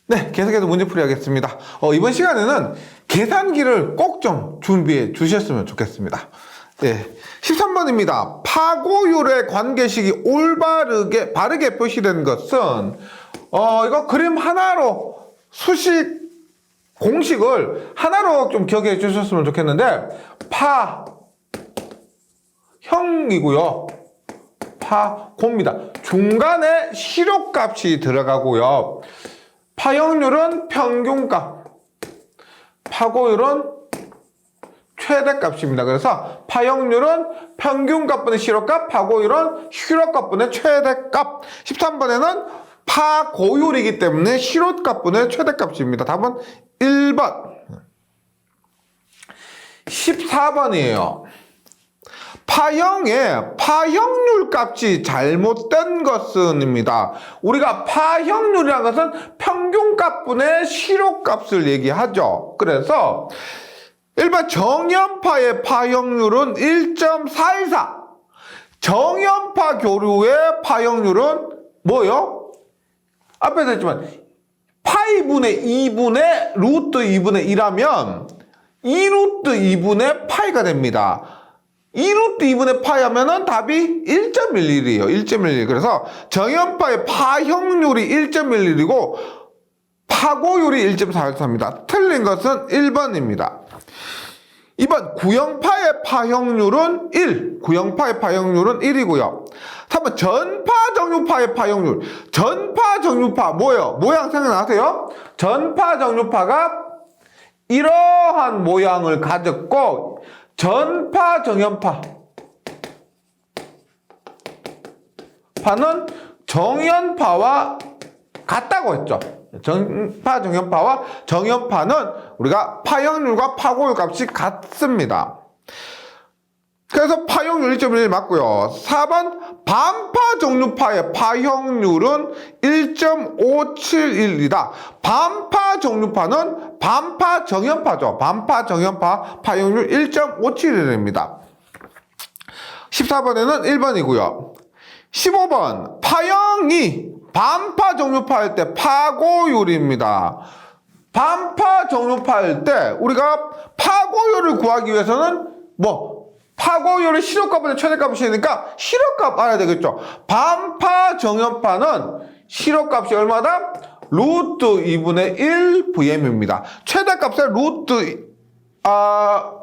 네, 계속해서 문제풀이 하겠습니다. 이번 시간에는 계산기를 꼭 좀 준비해 주셨으면 좋겠습니다. 네, 13번입니다. 파고율의 관계식이 바르게 표시된 것은, 이거 그림 하나로 공식을 하나로 좀 기억해 주셨으면 좋겠는데, 파형이고요. 파고입니다. 중간에 실효값이 들어가고요. 파형률은 평균값, 파고율은 최대값입니다. 그래서 파형률은 평균값분의 실효값, 파고율은 실효값분의 최대값. 13번에는 파고율이기 때문에 실효값분의 최대값입니다. 답은 1번. 14번이에요. 파형의 파형률 값이 잘못된 것은입니다. 우리가 파형률이라는 것은 평균값분의 실효값을 얘기하죠. 그래서 1번 정연파의 파형률은 1.414. 정연파 교류의 파형률은 뭐예요? 앞에서 했지만 파이분의 2분의 루트 2분의 1하면 2루트 2분의 파이가 됩니다. 2루트 2분의 파이 하면은 답이 1.11이에요. 1.11. 그래서 정연파의 파형률이 1.11이고 파고율이 1.414입니다. 틀린 것은 1번입니다. 2번 구형파의 파형률은 1. 구형파의 파형률은 1이고요. 3번 전파 정류파의 파형률. 전파 정류파 뭐예요? 모양 생각나세요? 전파 정류파가 이러한 모양을 가졌고 전파 정연파 파는 정연파와 같다고 했죠. 전파 정연파와 정연파는 우리가 파형률과 파고율 값이 같습니다. 그래서 파형률 1.1 맞고요. 4번 반파 정류파의 파형률은 1.571이다. 반파 정류파는 반파 정연파죠. 반파 정연파 파형률 1.571입니다. 14번에는 1번이고요. 15번 파형이 반파 정류파일 때 파고율입니다. 반파 정류파일 때 우리가 파고율을 구하기 위해서는 파고율의 실효값보다 최대값이니까 실효값 알아야 되겠죠. 반파 정연파는 실효값이 얼마다? 루트 2분의 1 VM입니다. 최대값은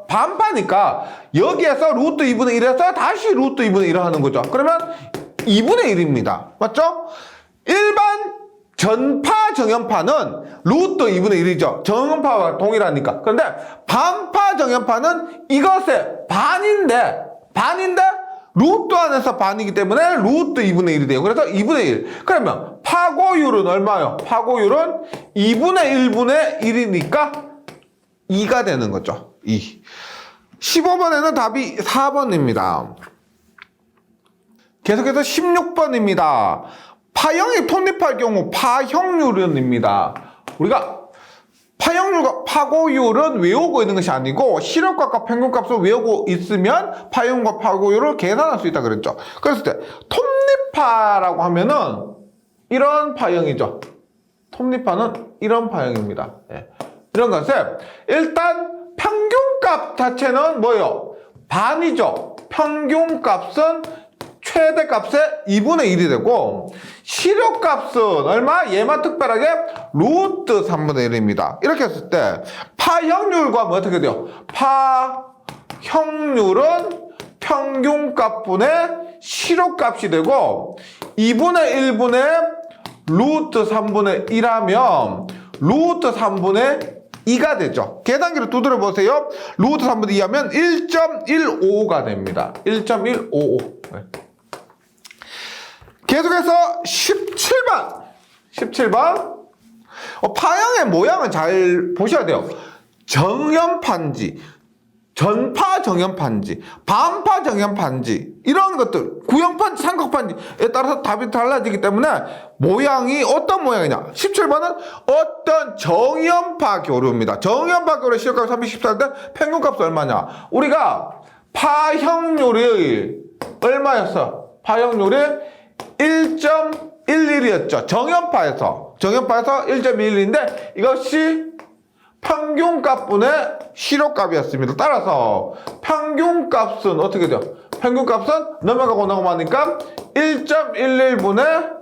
반파니까 여기에서 루트 2분의 1에서 다시 루트 2분의 1을 하는 거죠. 그러면 2분의 1입니다. 맞죠? 일반 전파 정연파는 루트 2분의 1이죠. 정연파와 동일하니까. 그런데 반파 정연파는 이것의 반인데 루트 안에서 반이기 때문에 루트 2분의 1이 돼요. 그래서 2분의 1. 그러면 파고율은 얼마요? 파고율은 2분의 1분의 1이니까 2가 되는 거죠. 2. 15번에는 답이 4번입니다. 계속해서 16번입니다. 파형이 톱니파일 경우 파형률은입니다. 우리가 파형률과 파고율은 외우고 있는 것이 아니고 실효값과 평균값을 외우고 있으면 파형과 파고율을 계산할 수 있다 그랬죠. 그랬을 때 톱니파라고 하면은 이런 파형이죠. 톱니파는 이런 파형입니다. 이런 것을 일단 평균값 자체는 뭐예요? 반이죠. 평균값은 최대값의 2분의 1이 되고 실효값은 얼마? 얘만 특별하게 루트 3분의 1입니다. 이렇게 했을 때 파형률과 어떻게 돼요? 파형률은 평균값분의 실효값이 되고 2분의 1분의 루트 3분의 1하면 루트 3분의 2가 되죠. 계산기를 두드려 보세요. 루트 3분의 2 하면 1.155가 됩니다. 1.155. 계속해서 17번. 파형의 모양을 잘 보셔야 돼요. 정연파인지, 전파 정연파인지, 반파 정연파인지, 이런 것들, 구형파인지, 삼각파인지에 따라서 답이 달라지기 때문에 모양이 어떤 모양이냐. 17번은 어떤 정연파 교류입니다. 정연파 교류의 실효값이 314인데 평균값은 얼마냐. 우리가 파형률이 얼마였어? 파형률이 1.11이었죠. 정연파에서 정연파에서 1.11인데 이것이 평균값분의 실효값이었습니다. 따라서 평균값은 어떻게 돼요? 평균값은 넘어가고 넘어가니까 1.11분의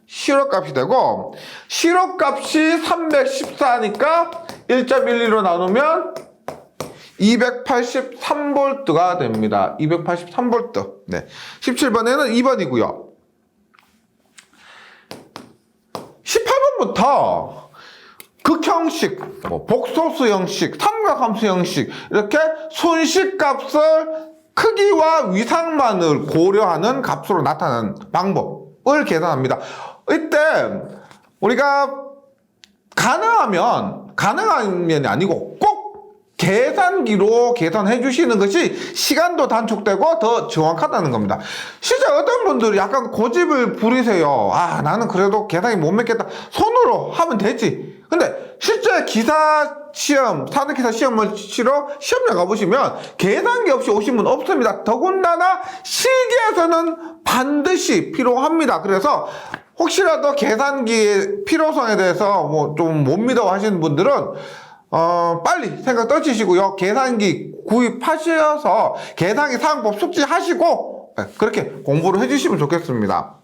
실효값이 되고 실효값이 314니까 1.11로 나누면 283V가 됩니다. 283V. 네. 17번에는 2번이고요. 18번부터 극형식, 복소수 형식, 삼각함수 형식 이렇게 손식값을 크기와 위상만을 고려하는 값으로 나타내는 방법을 계산합니다. 이때 우리가 가능하면이 아니고 꼭 계산기로 계산해 주시는 것이 시간도 단축되고 더 정확하다는 겁니다. 실제 어떤 분들이 약간 고집을 부리세요. 아, 나는 그래도 계산기 못 맺겠다. 손으로 하면 되지. 근데 실제 기사 시험, 사드기사 시험을 치러 시험장 가보시면 계산기 없이 오신 분 없습니다. 더군다나 실기에서는 반드시 필요합니다. 그래서 혹시라도 계산기의 필요성에 대해서 뭐 좀 못 믿어 하시는 분들은 빨리 생각 떨치시고요. 계산기 구입하셔서 계산기 사용법 숙지하시고 그렇게 공부를 해주시면 좋겠습니다.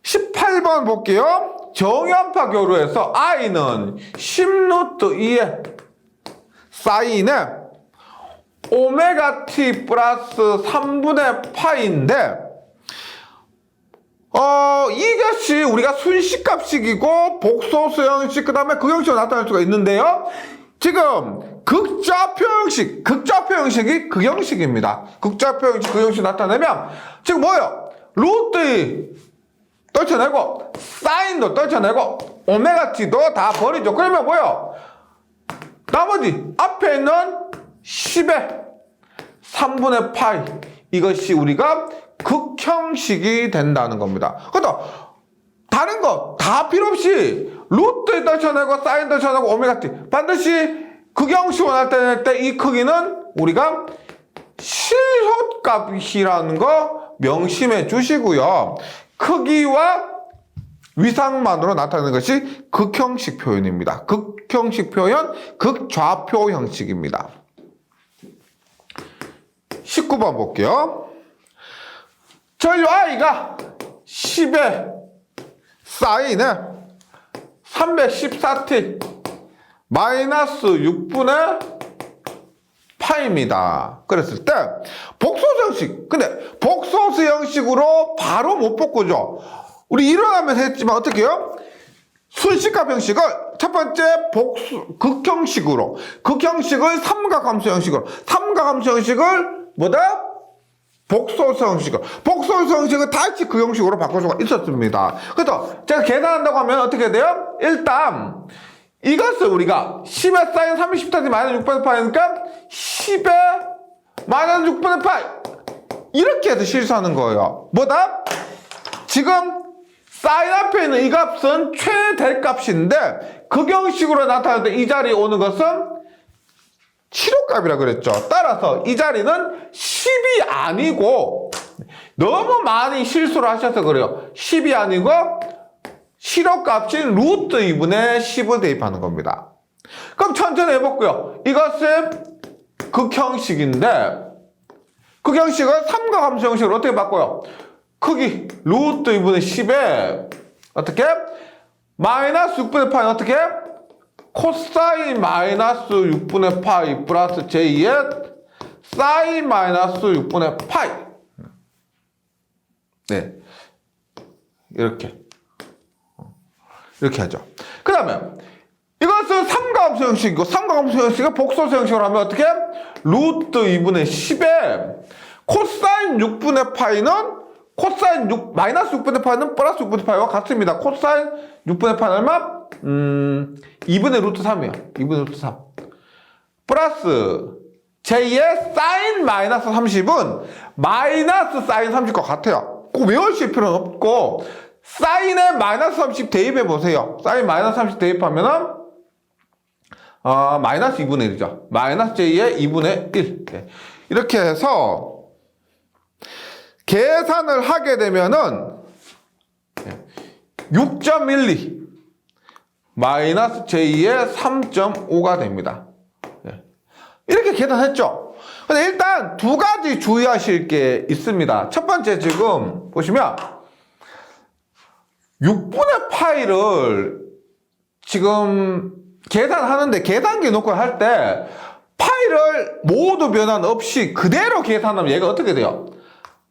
18번 볼게요. 정연파 교류에서 i는 10루트2에 사인에 오메가 t 플러스 3분의 파인데 이것이 우리가 순식값식이고 복소수 형식 그 다음에 극형식으로 나타날 수가 있는데요. 지금 극좌표 형식이 극형식입니다. 극좌표 형식 극형식 나타내면 지금 뭐예요? 루트 떨쳐내고 사인도 떨쳐내고 오메가 t도 다 버리죠. 그러면 뭐예요? 나머지 앞에 있는 10의 3분의 파이 이것이 우리가 극형식이 된다는 겁니다. 그렇다 다른 거 다 필요 없이 루트 떨쳐내고 사인 떨쳐내고 오메가 t 반드시 극형식으로 나타낼 때 이 크기는 우리가 실효값이라는 거 명심해 주시고요. 크기와 위상만으로 나타내는 것이 극형식 표현입니다. 극형식 표현, 극좌표 형식입니다. 19번 볼게요. 전류 i가 10에 사인에 314t 마이너스 6분의 파입니다. 그랬을 때 복소수 형식. 근데 복소수 형식으로 바로 못 바꾸죠. 우리 일어나면 했지만 어떻게 해요? 순식값 형식을 첫 번째 극형식으로 극형식을 삼각함수 형식으로 삼각함수 형식을 뭐다? 복소수 형식으로 복소수 형식을 다시 그 형식으로 바꿀 수가 있었습니다. 그래서 제가 계산한다고 하면 어떻게 돼요? 일단 이것을 우리가 10에 사인 30t 마이너스 6분의 파이니까 10에 마이너스 6분의 파이 이렇게 해서 실수하는 거예요. 뭐다? 지금 사인 앞에 있는 이 값은 최대값인데 극형식으로 나타날 때 이 자리에 오는 것은 실효값이라 그랬죠. 따라서 이 자리는 10이 아니고 너무 많이 실수를 하셔서 그래요. 10이 아니고 실효값인 루트 2분의 10을 대입하는 겁니다. 그럼 천천히 해볼게요. 이것은 극형식인데 극형식은 삼각함수 형식으로 어떻게 바꿔요? 크기 루트 2분의 10에 어떻게? 마이너스 6분의 파이 어떻게? 코사인 마이너스 6분의 파이 플러스 j의 사인 마이너스 6분의 파이. 네. 이렇게 하죠. 그 다음에 이것은 삼각함수 형식이고 삼각함수 형식을 복소수 형식으로 하면 어떻게? 루트 2분의 10에 코사인 6분의 파이는 코사인 6, 마이너스 6분의 파이는 플러스 6분의 파이와 같습니다. 코사인 6분의 파이는 얼마? 2분의 루트 3이에요. 2분의 루트 3. 플러스 j의 사인 마이너스 30은 마이너스 사인 30과 같아요. 꼭 외우실 필요는 없고 사인에 마이너스 30 대입해 보세요. 사인 마이너스 30 대입하면은 마이너스 2분의 1이죠. 마이너스 j의 2분의 1. 네. 이렇게 해서 계산을 하게 되면은 6.12 마이너스 J의 3.5가 됩니다. 이렇게 계산했죠. 근데 일단 두 가지 주의하실 게 있습니다. 첫 번째, 지금 보시면 6분의 파이를 지금 계산하는데 계산기 놓고 할 때 파이를 모두 변환 없이 그대로 계산하면 얘가 어떻게 돼요?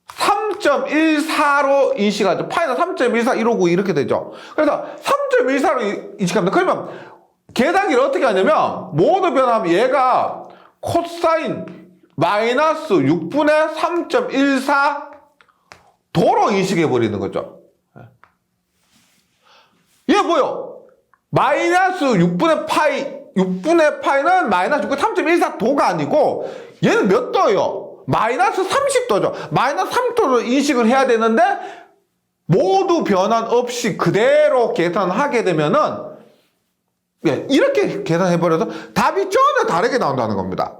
3.14로 인식하죠. 파이는 3.14, 159 이렇게 되죠. 그래서 3.14로 인식합니다. 그러면 계산기를 어떻게 하냐면 모두 변하면 얘가 코사인 마이너스 6분의 3.14 도로 인식해 버리는 거죠. 얘 뭐요? 마이너스 6분의 파이는 마이너스 6분의 3.14 도가 아니고 얘는 몇 도예요? 마이너스 30도죠. 마이너스 30도로 인식을 해야 되는데 모두 변환 없이 그대로 계산하게 되면은 이렇게 계산해버려서 답이 전혀 다르게 나온다는 겁니다.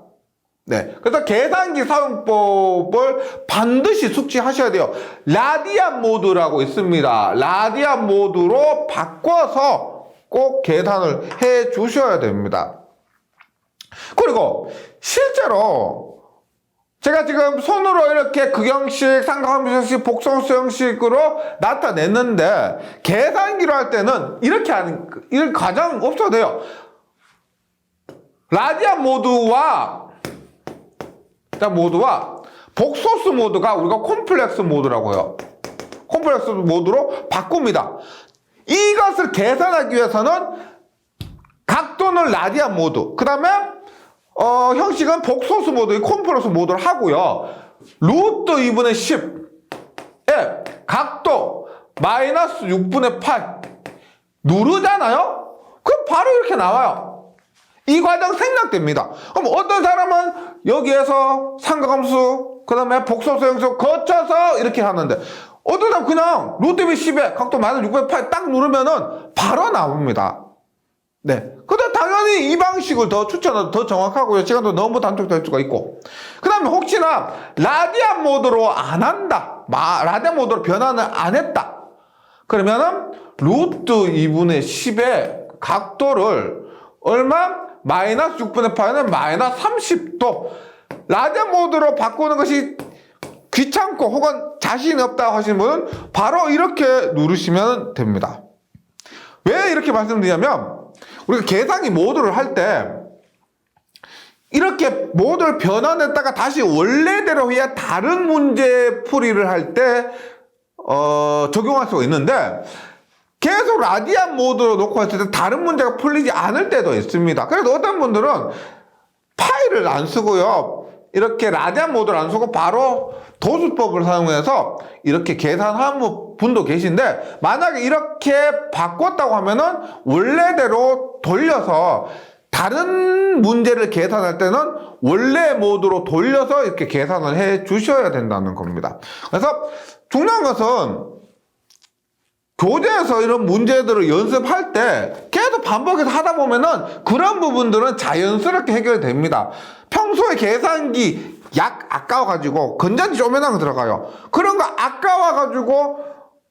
네. 그래서 계산기 사용법을 반드시 숙지하셔야 돼요. 라디안 모드라고 있습니다. 라디안 모드로 바꿔서 꼭 계산을 해 주셔야 됩니다. 그리고 실제로 제가 지금 손으로 이렇게 극형식, 삼각함수 형식, 복선수 형식으로 나타냈는데 계산기로 할 때는 이렇게 하는 이런 과정 없어도 돼요. 라디안 모드와 복소스 모드가 우리가 콤플렉스 모드라고 해요. 콤플렉스 모드로 바꿉니다. 이것을 계산하기 위해서는 각도는 라디안 모드, 그 다음에 형식은 복소스 모드, 콤플렉스 모드를 하고요. 루트 2분의 10에 각도 마이너스 6분의 8 누르잖아요? 그럼 바로 이렇게 나와요. 이 과정 생략됩니다. 그럼 어떤 사람은 여기에서 삼각함수, 그 다음에 복소수 형식 거쳐서 이렇게 하는데 어떤 사람은 그냥 루트 10에 각도 마이너스 6분의 8 딱 누르면은 바로 나옵니다. 네. 근데 당연히 이 방식을 더 추천해도 더 정확하고요. 시간도 너무 단축될 수가 있고. 그 다음에 혹시나 라디안 모드로 안 한다. 라디안 모드로 변환을 안 했다. 그러면은 루트 2분의 10의 각도를 얼마? 마이너스 6분의 8은 마이너스 30도. 라디안 모드로 바꾸는 것이 귀찮고 혹은 자신이 없다고 하시는 분은 바로 이렇게 누르시면 됩니다. 왜 이렇게 말씀드리냐면 우리가 계산기 모드를 할 때 이렇게 모드를 변환했다가 다시 원래대로 해야 다른 문제 풀이를 할 때 적용할 수가 있는데 계속 라디안 모드로 놓고 했을 때 다른 문제가 풀리지 않을 때도 있습니다. 그래서 어떤 분들은 파일을 안 쓰고요. 이렇게 라디안 모드를 안 쓰고 바로 도수법을 사용해서 이렇게 계산하는 분도 계신데 만약에 이렇게 바꿨다고 하면은 원래대로 돌려서 다른 문제를 계산할 때는 원래 모드로 돌려서 이렇게 계산을 해 주셔야 된다는 겁니다. 그래서 중요한 것은 교재에서 이런 문제들을 연습할 때 계속 반복해서 하다 보면은 그런 부분들은 자연스럽게 해결됩니다. 평소에 계산기 약 아까워가지고 건전지 쪼매난 거 들어가요. 그런 거 아까워가지고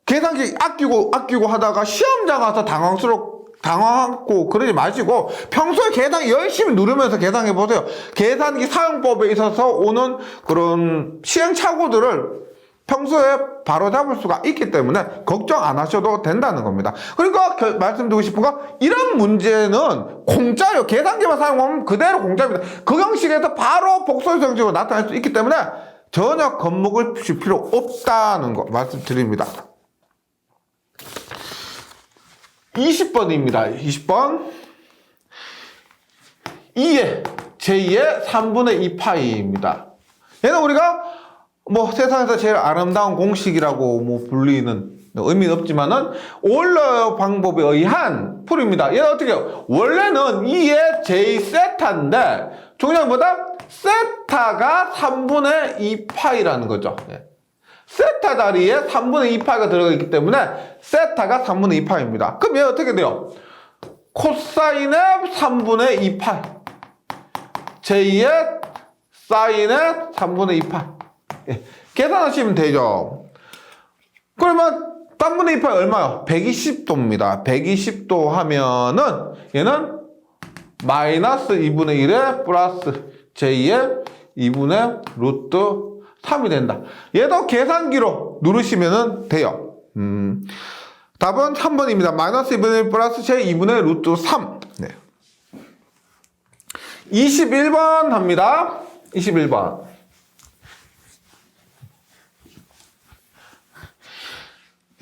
계산기 아끼고 하다가 시험장 가서 당황하고 그러지 마시고 평소에 계산 열심히 누르면서 계산해 보세요. 계산기 사용법에 있어서 오는 그런 시행착오들을 평소에 바로 잡을 수가 있기 때문에 걱정 안 하셔도 된다는 겁니다. 그러니까 말씀드리고 싶은 거 이런 문제는 공짜예요. 계산기만 사용하면 그대로 공짜입니다. 그 형식에서 바로 복소수 형식으로 나타날 수 있기 때문에 전혀 겁먹을 필요 없다는 거 말씀드립니다. 20번입니다. 20번 2의 제2의 3분의 2 파이입니다. 얘는 우리가 세상에서 제일 아름다운 공식이라고 불리는 의미는 없지만은 오일러 방법에 의한 풀입니다. 얘는 어떻게 해요? 원래는 2의 j 세타인데 중요한 것보다 세타가 3분의 2 파이라는 거죠. 세타 자리에 3분의 2 파이가 들어가 있기 때문에 세타가 3분의 2 파이입니다. 그럼 얘 어떻게 돼요? 코사인의 3분의 2 파이 j2의 사인의 3분의 2 파이 계산하시면 되죠. 그러면 딴분의 2파이 얼마요? 120도입니다. 120도 하면은 얘는 마이너스 2분의 1에 플러스 j의 2분의 루트 3이 된다. 얘도 계산기로 누르시면 돼요. 답은 3번입니다. 마이너스 2분의 1 플러스 j 2분의 루트 3. 네. 21번 합니다. 21번.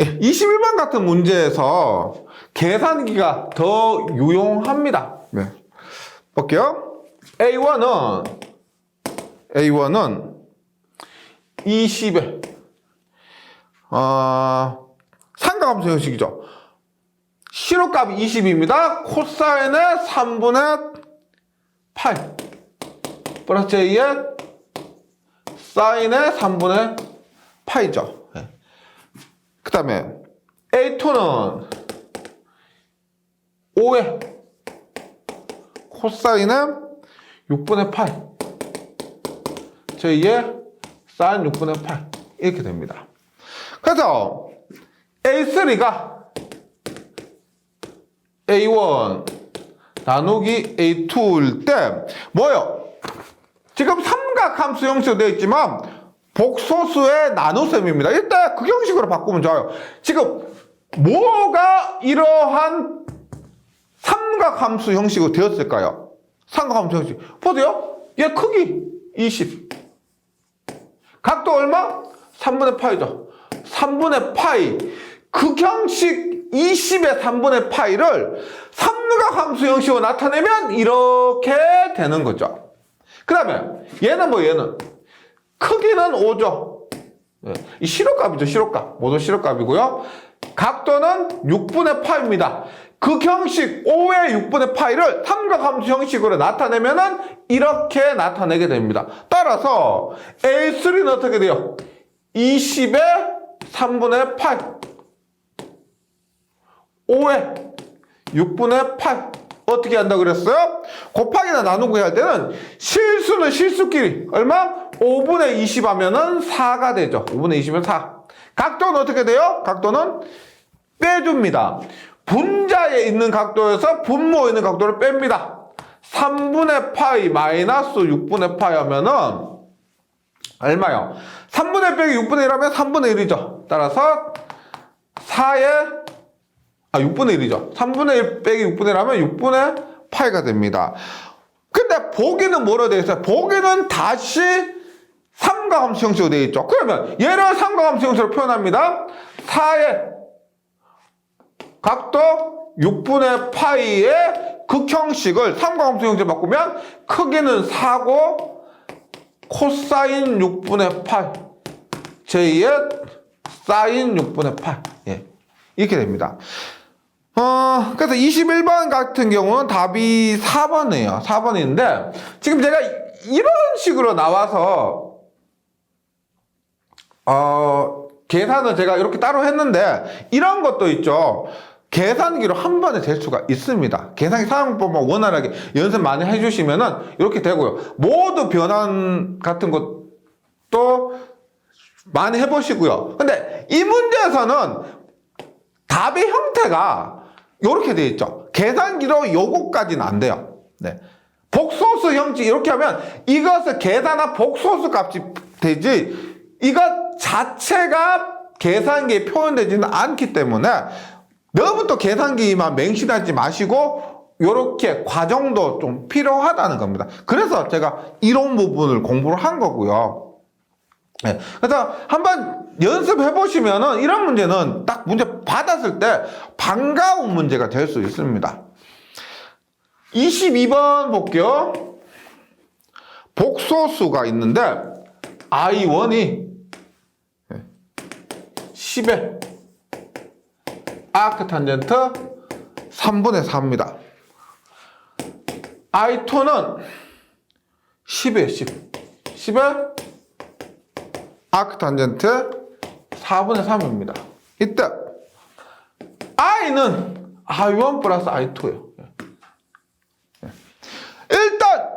예, 21번 같은 문제에서 계산기가 더 유용합니다. 네. 볼게요. A1은 20에 삼각함수 형식이죠. 시로값이 20입니다. 코사인의 3분의 8 플러스 j의 사인의 3분의 8이죠. 그 다음에 A2는 5에 코사인의 6분의 8 j의 사인 6분의 8 이렇게 됩니다. 그래서 A3가 A1 나누기 A2일 때 뭐예요? 지금 삼각함수 형식으로 되어 있지만 복소수의 나눗셈입니다. 이때 그 형식으로 바꾸면 좋아요. 지금 뭐가 이러한 삼각함수 형식으로 되었을까요? 삼각함수 형식. 보세요. 얘 크기 20. 각도 얼마? 3분의 파이죠. 3분의 파이. 극형식 20의 3분의 파이를 삼각함수 형식으로 나타내면 이렇게 되는 거죠. 그 다음에 얘는 뭐 얘는 크기는 5죠. 이 시로값이죠. 시로값. 모두 시로값이고요. 각도는 6분의 파입니다. 극형식 5의 6분의 파이를 삼각함수 형식으로 나타내면은 이렇게 나타내게 됩니다. 따라서 A3는 어떻게 돼요? 20의 3분의 8 5의 6분의 8 어떻게 한다고 그랬어요? 곱하기나 나누기 할 때는 실수는 실수끼리 얼마? 5분의 20 하면은 4가 되죠. 5분의 20은 4. 각도는 어떻게 돼요? 각도는 빼줍니다. 분자에 있는 각도에서 분모에 있는 각도를 뺍니다. 3분의 파이 마이너스 6분의 파이 하면은 얼마요? 3분의 1 빼기 6분의 1 하면 3분의 1이죠. 따라서 6분의 1이죠. 3분의 1 빼기 6분의 1 하면 6분의 8가 됩니다. 근데 보기는 뭐로 되어 있어요? 보기는 다시 삼각함수 형식으로 되어 있죠. 그러면 얘를 삼각함수 형식으로 표현합니다. 4의 각도 6분의 파이의 극형식을 삼각함수 형식으로 바꾸면 크기는 4고 코사인 6분의 8 j의 사인 6분의 8 예. 이렇게 됩니다. 그래서 21번 같은 경우는 답이 4번이에요. 4번인데 지금 제가 이런 식으로 나와서 계산을 제가 이렇게 따로 했는데 이런 것도 있죠. 계산기로 한 번에 될 수가 있습니다. 계산기 사용법만 원활하게 연습 많이 해주시면은 이렇게 되고요. 모두 변환 같은 것도 많이 해보시고요. 근데 이 문제에서는 답의 형태가 이렇게 되어 있죠. 계산기로 요거까지는 안 돼요. 네. 복소수 형식 이렇게 하면 이것을 계산한 복소수 값이 되지 이것 자체가 계산기에 표현되지는 않기 때문에 너무 또 계산기만 맹신하지 마시고 이렇게 과정도 좀 필요하다는 겁니다. 그래서 제가 이런 부분을 공부를 한 거고요. 네. 그래서 한번 연습해 보시면은 이런 문제는 딱 문제 받았을 때 반가운 문제가 될 수 있습니다. 22번 볼게요. 복소수가 있는데 I1이 10에 아크 탄젠트 3분의 4입니다. I2는 10에 10에 아크 탄젠트 4분의 3입니다. 이때 I는 I1 플러스 I2예요. 일단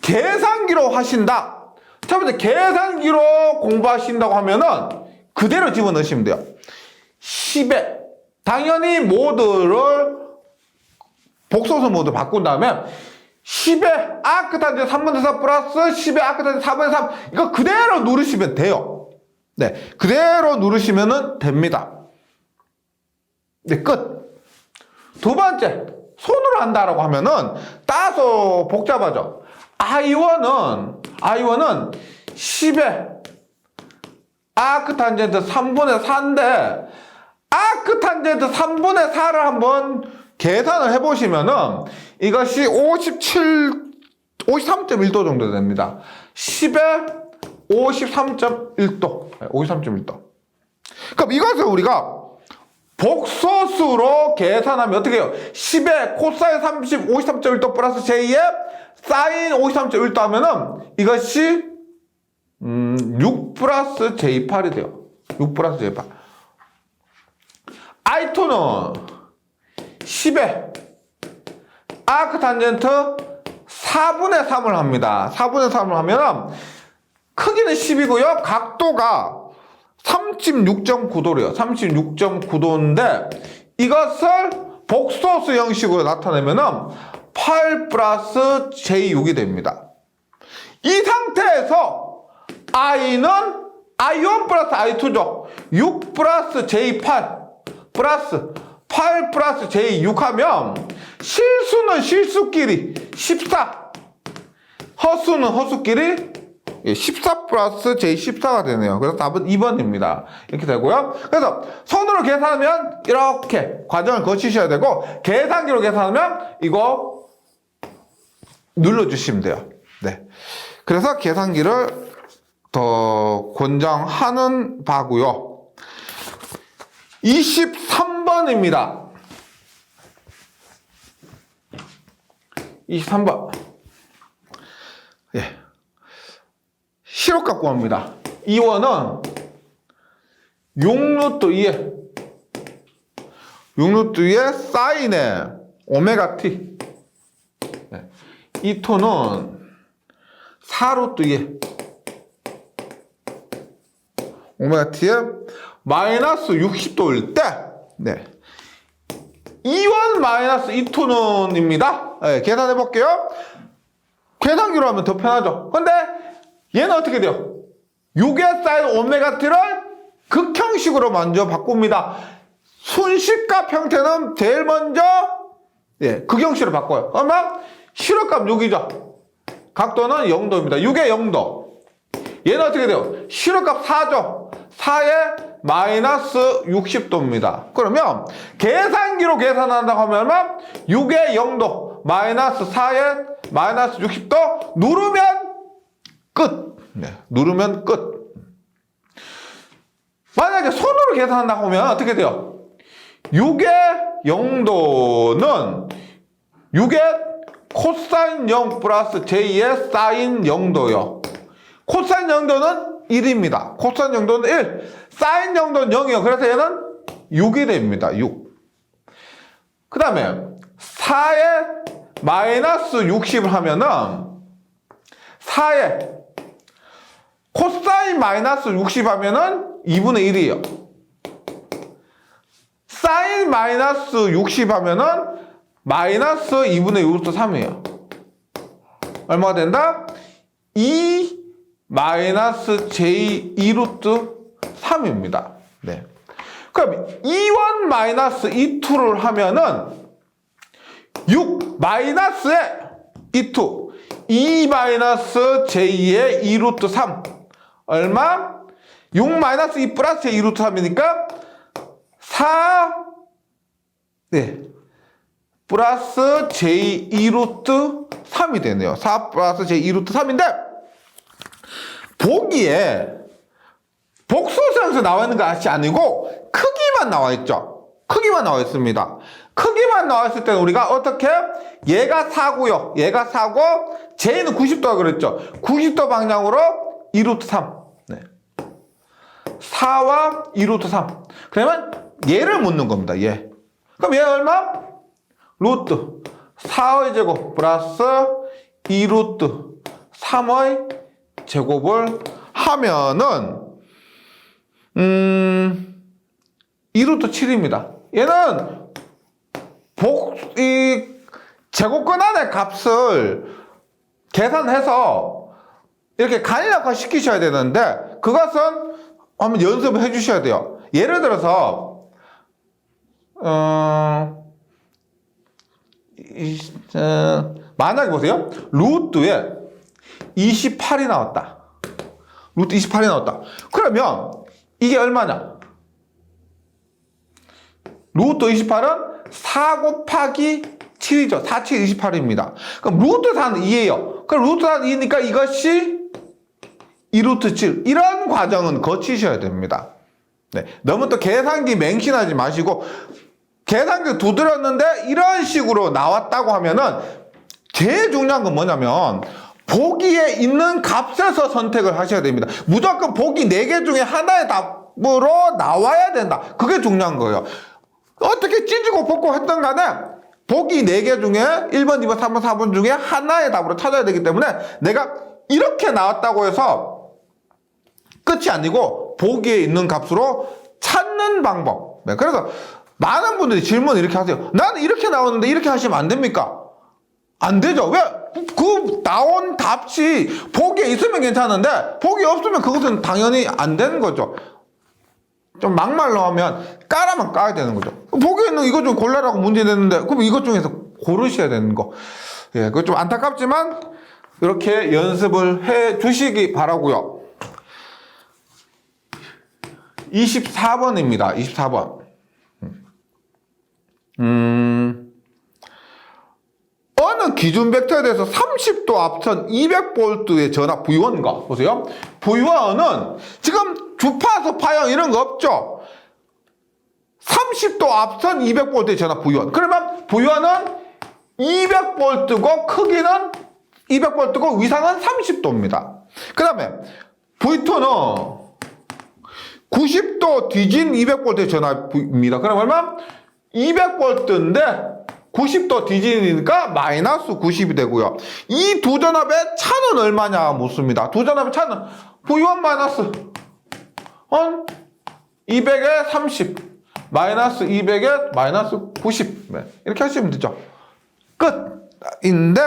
계산기로 하신다. 첫 번째 계산기로 공부하신다고 하면은 그대로 집어넣으시면 돼요. 10에 당연히 모드를 복소수 모드 바꾼 다음에 10의 아크탄젠트 3분의 4 플러스 10의 아크탄젠트 4분의 3 이거 그대로 누르시면 돼요. 네, 그대로 누르시면 됩니다. 네, 끝. 두 번째, 손으로 한다라고 하면은 다소 복잡하죠. I1은 10의 아크탄젠트 3분의 4인데 아크탄젠트 3분의 4를 한번 계산을 해보시면은 이것이 53.1도 정도 됩니다. 10에 53.1도. 53.1도. 그럼 이것을 우리가 복소수로 계산하면 어떻게 해요? 10에 코사인 30, 53.1도 플러스 J에 사인 53.1도 하면은 이것이 6 플러스 J8이 돼요. 6 플러스 J8. I2는 10에 아크탄젠트 4분의 3을 합니다. 4분의 3을 하면 크기는 10이고요. 각도가 36.9도래요. 36.9도인데 이것을 복소수 형식으로 나타내면 8 플러스 J6이 됩니다. 이 상태에서 I는 I1 플러스 I2죠. 6 플러스 J8 플러스 8 플러스 J6 하면 실수는 실수끼리 14, 허수는 허수끼리 14 플러스 J14가 되네요. 그래서 답은 2번입니다. 이렇게 되고요. 그래서 손으로 계산하면 이렇게 과정을 거치셔야 되고 계산기로 계산하면 이거 눌러주시면 돼요. 네. 그래서 계산기를 더 권장하는 바고요. 23번입니다. 23번. 예. 실효값 구합니다. 2원은 6루트 2에 사인에 오메가 t. 네. 2토는 4루트 2에 오메가 t에 마이너스 60도일 때, 네. 2원 마이너스 2토는입니다. 네, 계산해 볼게요. 계산기로 하면 더 편하죠. 근데 얘는 어떻게 돼요? 6의 사인 오메가 t를 극형식으로 먼저 바꿉니다. 순식값 형태는 제일 먼저 극형식으로 바꿔요. 그러면 실효값 6이죠. 각도는 0도입니다. 6의 0도. 얘는 어떻게 돼요? 실효값 4죠. 4의 마이너스 60도입니다. 그러면 계산기로 계산한다고 하면 6의 0도 마이너스 4의 마이너스 60도 누르면 끝. 네, 누르면 끝. 만약에 손으로 계산한다고 하면 어떻게 돼요? 6의 0도는 6의 코사인 0 플러스 J의 사인 0도요. 코사인 0도는 1입니다. 코사인 0도는 1. 사인 0도는 0이요. 그래서 얘는 6이 됩니다. 6. 그 다음에 4에 마이너스 60을 하면은 4에 코사인 마이너스 60 하면은 2분의 1이에요. 사인 마이너스 60 하면은 마이너스 2분의 6루트 3이에요. 얼마가 된다? 2 마이너스 J 2루트 3입니다. 네. 그럼 2원 마이너스 2투를 하면은 6 마이너스의 2투 2 마이너스 J의 2루트 3 얼마? 6 마이너스 2 플러스 J 2루트 3이니까 4 플러스 J 2루트 3이 되네요. 4 플러스 J 2루트 3인데 보기에 복소수에서 나와 있는 것이 아니고 크기만 나와 있죠. 크기만 나와 있습니다. 크기만 나와 있을 때는 우리가 어떻게? 얘가 4고요. 얘가 4고 J는 90도가 그랬죠. 90도 방향으로 2루트 3. 네. 4와 2루트 3. 그러면 얘를 묻는 겁니다. 얘. 그럼 얘 얼마? 루트 4의 제곱 플러스 2루트 3의 제곱을 하면은 2루트 7입니다. 얘는 이 제곱근 안의 값을 계산해서 이렇게 간략화 시키셔야 되는데 그것은 한번 연습을 해 주셔야 돼요. 예를 들어서 만약에 보세요. 루트에 28이 나왔다. 루트 28이 나왔다. 그러면 이게 얼마냐? 루트 28은 4 곱하기 7이죠. 4, 7, 28입니다. 그럼 루트 4는 2예요. 그럼 루트 4는 2니까 이것이 2루트 7. 이런 과정은 거치셔야 됩니다. 네. 너무 또 계산기 맹신하지 마시고 계산기 두드렸는데 이런 식으로 나왔다고 하면은 제일 중요한 건 뭐냐면 보기에 있는 값에서 선택을 하셔야 됩니다. 무조건 보기 4개 중에 하나의 답으로 나와야 된다. 그게 중요한 거예요. 어떻게 찢고 뽑고 했던 간에 보기 4개 중에 1번, 2번, 3번, 4번 중에 하나의 답으로 찾아야 되기 때문에 내가 이렇게 나왔다고 해서 끝이 아니고 보기에 있는 값으로 찾는 방법. 네, 그래서 많은 분들이 질문 이렇게 하세요. 나는 이렇게 나오는데 이렇게 하시면 안 됩니까? 안 되죠. 왜? 그 나온 답이 보기에 있으면 괜찮은데 보기에 없으면 그것은 당연히 안 되는 거죠. 좀 막말로 하면 까라면 까야 되는 거죠. 보기에 있는 이것 좀 골라라고 문제 냈는데 그럼 이것 중에서 고르셔야 되는 거. 예, 그거 좀 안타깝지만 이렇게 연습을 해 주시기 바라고요. 24번입니다. 24번. 어느 기준 벡터에 대해서 30도 앞선 200V의 전압 V1과 보세요. V1은 지금 주파수 파형 이런 거 없죠. 30도 앞선 200V의 전압 V1. 그러면 V1은 200V고 크기는 200V고 위상은 30도입니다. 그 다음에 V2는 90도 뒤진 200V의 전압입니다. 그럼 얼마? 200V인데 90도 뒤지니까 마이너스 90이 되고요. 이 두 전압의 차는 얼마냐 묻습니다. 두 전압의 차는 V1 마이너스 200에 30 마이너스 200에 마이너스 90 네, 이렇게 하시면 되죠. 끝인데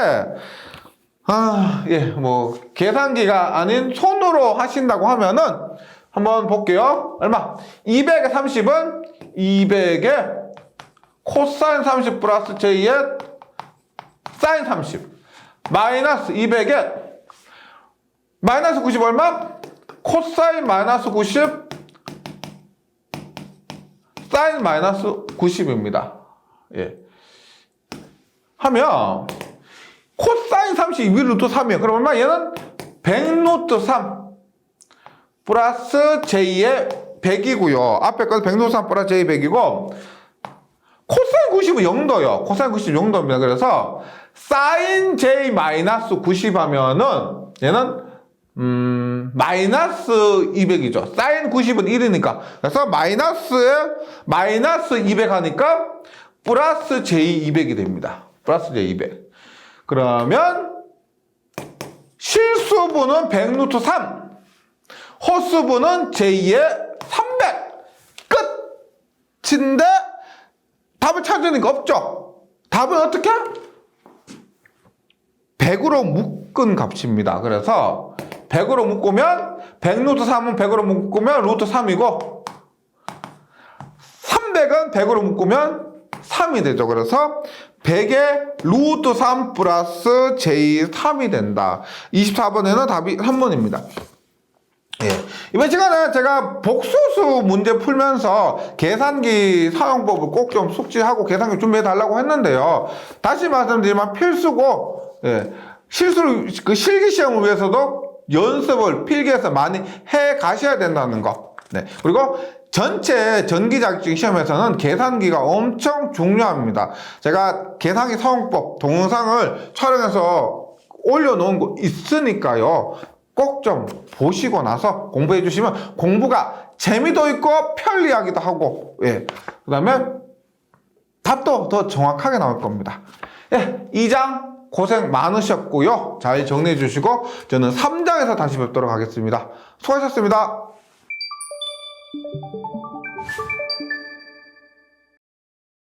예, 뭐 계산기가 아닌 손으로 하신다고 하면은 한번 볼게요. 얼마? 200에 30은 200에 코사인 30 플러스 J의 사인 30 마이너스 200에 마이너스 90 얼마? 코사인 마이너스 90 사인 마이너스 90입니다. 예. 하면 코사인 30 루트 3이에요. 그럼 얼마? 얘는 100 루트 3 플러스 J의 100이고요. 앞에 건 100 루트 3 플러스 J 100이고 코사인 90은 0도요. 코사인 90 0도입니다. 그래서 사인 J 마이너스 90 하면은 얘는 마이너스 200이죠. 사인 90은 1이니까. 그래서 마이너스 200 하니까 플러스 J 200이 됩니다. 플러스 J 200. 그러면 실수분은 100 루트 3. 호수분은 J의 300. 끝인데 답을 찾으니까 없죠. 답은 어떻게? 100으로 묶은 값입니다. 그래서 100으로 묶으면 100 루트 3은 100으로 묶으면 루트 3이고 300은 100으로 묶으면 3이 되죠. 그래서 100에 루트 3 플러스 J3이 된다. 24번에는 답이 3번입니다. 예. 이번 시간에 제가 복소수 문제 풀면서 계산기 사용법을 꼭 좀 숙지하고 계산기 준비해 달라고 했는데요. 다시 말씀드리면 필수고, 예. 그 실기 시험을 위해서도 연습을 필기해서 많이 해 가셔야 된다는 거. 네. 그리고 전체 전기자격증 시험에서는 계산기가 엄청 중요합니다. 제가 계산기 사용법 동영상을 촬영해서 올려놓은 거 있으니까요. 꼭 좀 보시고 나서 공부해 주시면 공부가 재미도 있고 편리하기도 하고, 예. 그 다음에 답도 더 정확하게 나올 겁니다. 예. 2장 고생 많으셨고요. 잘 정리해 주시고 저는 3장에서 다시 뵙도록 하겠습니다. 수고하셨습니다.